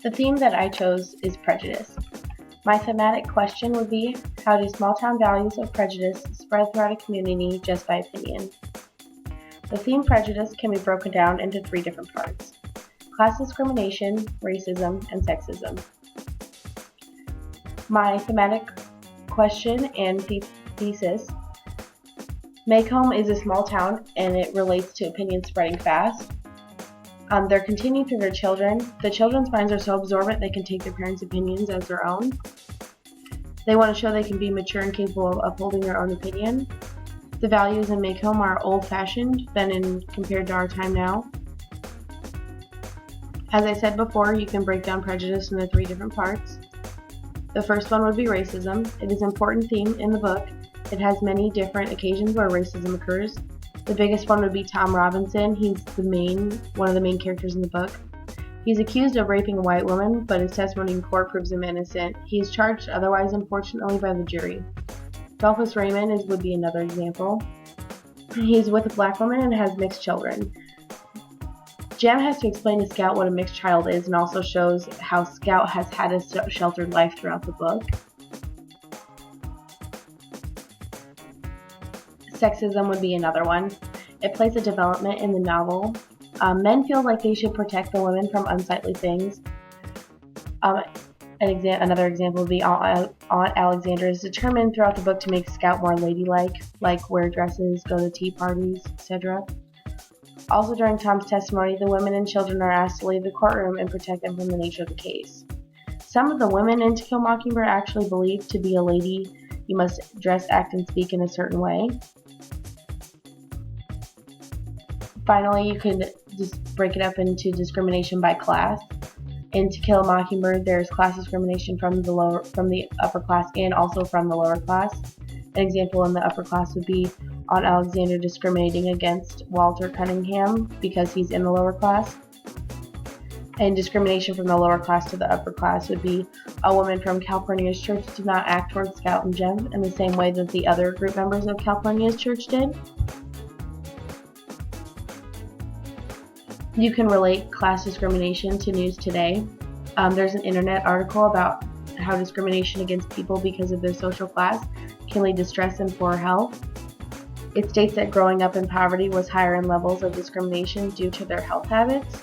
The theme that I chose is prejudice. My thematic question would be, how do small-town values of prejudice spread throughout a community just by opinion? The theme prejudice can be broken down into 3 different parts: class discrimination, racism, and sexism. My thematic question and thesis: Macomb is a small town and it relates to opinions spreading fast. They're continuing through their children. The children's minds are so absorbent they can take their parents' opinions as their own. They want to show they can be mature and capable of upholding their own opinion. The values in Macomb are old-fashioned compared to our time now. As I said before, you can break down prejudice into 3 different parts. The first one would be racism. It is an important theme in the book. It has many different occasions where racism occurs. The biggest one would be Tom Robinson. He's one of the main characters in the book. He's accused of raping a white woman, but his testimony in court proves him innocent. He is charged otherwise, unfortunately, by the jury. Dolphus Raymond would be another example. He's with a black woman and has mixed children. Jem has to explain to Scout what a mixed child is and also shows how Scout has had a sheltered life throughout the book. Sexism would be another one. It plays a development in the novel. Men feel like they should protect the women from unsightly things. Another example would be Aunt Alexandra is determined throughout the book to make Scout more ladylike, like wear dresses, go to tea parties, etc. Also during Tom's testimony, the women and children are asked to leave the courtroom and protect them from the nature of the case. Some of the women in To Kill a Mockingbird actually believe to be a lady, you must dress, act, and speak in a certain way. Finally, you could just break it up into discrimination by class. In To Kill a Mockingbird, there's class discrimination from the upper class and also from the lower class. An example in the upper class would be Aunt Alexandra discriminating against Walter Cunningham because he's in the lower class. And discrimination from the lower class to the upper class would be a woman from California's church did not act towards Scout and Jem in the same way that the other group members of California's church did. You can relate class discrimination to news today. There's an internet article about how discrimination against people because of their social class can lead to stress and poor health. It states that growing up in poverty was higher in levels of discrimination due to their health habits.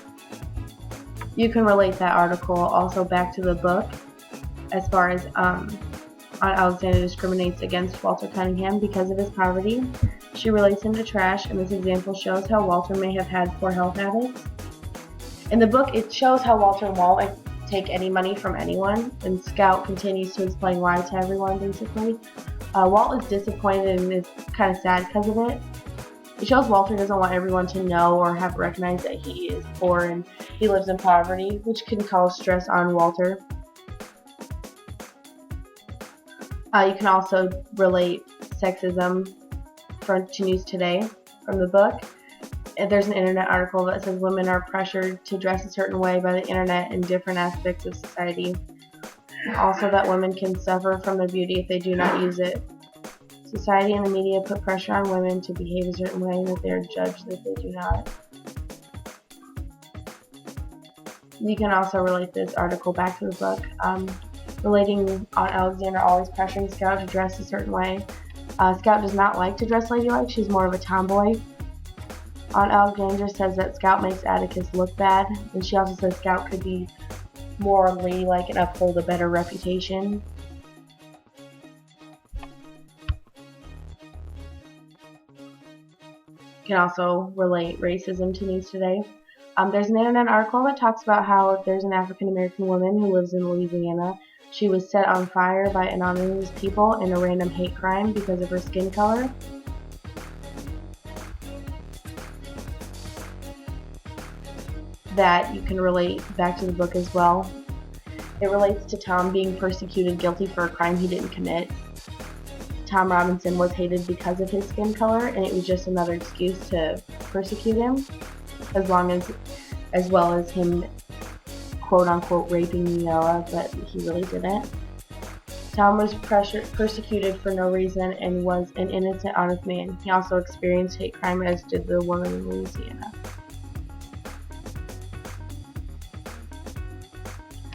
You can relate that article also back to the book as far as Aunt Alexandra discriminates against Walter Cunningham because of his poverty. She relates him to trash, and this example shows how Walter may have had poor health habits. In the book, it shows how Walter won't take any money from anyone, and Scout continues to explain why to everyone, basically. Walt is disappointed and is kind of sad because of it. It shows Walter doesn't want everyone to know or have recognized that he is poor and he lives in poverty, which can cause stress on Walter. You can also relate sexism to news today from the book. There's an internet article that says women are pressured to dress a certain way by the internet in different aspects of society. Also that women can suffer from their beauty if they do not use it. Society and the media put pressure on women to behave a certain way and that they are judged if they do not. You can also relate this article back to the book, relating Aunt Alexandra always pressuring Scout to dress a certain way. Scout does not like to dress ladylike, she's more of a tomboy. Aunt Alexandra says that Scout makes Atticus look bad, and she also says Scout could be more ladylike and uphold a better reputation. You can also relate racism to news today. There's an internet article that talks about how there's an African American woman who lives in Louisiana. She was set on fire by anonymous people in a random hate crime because of her skin color. That you can relate back to the book as well. It relates to Tom being persecuted guilty for a crime he didn't commit. Tom Robinson was hated because of his skin color, and it was just another excuse to persecute him, as well as him quote-unquote raping Neola, but he really didn't. Tom was persecuted for no reason and was an innocent, honest man. He also experienced hate crime, as did the woman in Louisiana.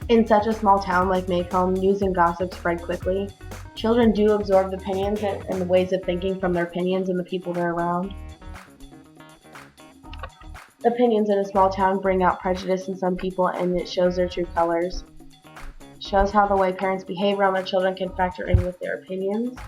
In such a small town like Maycomb, news and gossip spread quickly. Children do absorb opinions and the ways of thinking from their opinions and the people they're around. Opinions in a small town bring out prejudice in some people, and it shows their true colors. Shows how the way parents behave around their children can factor in with their opinions.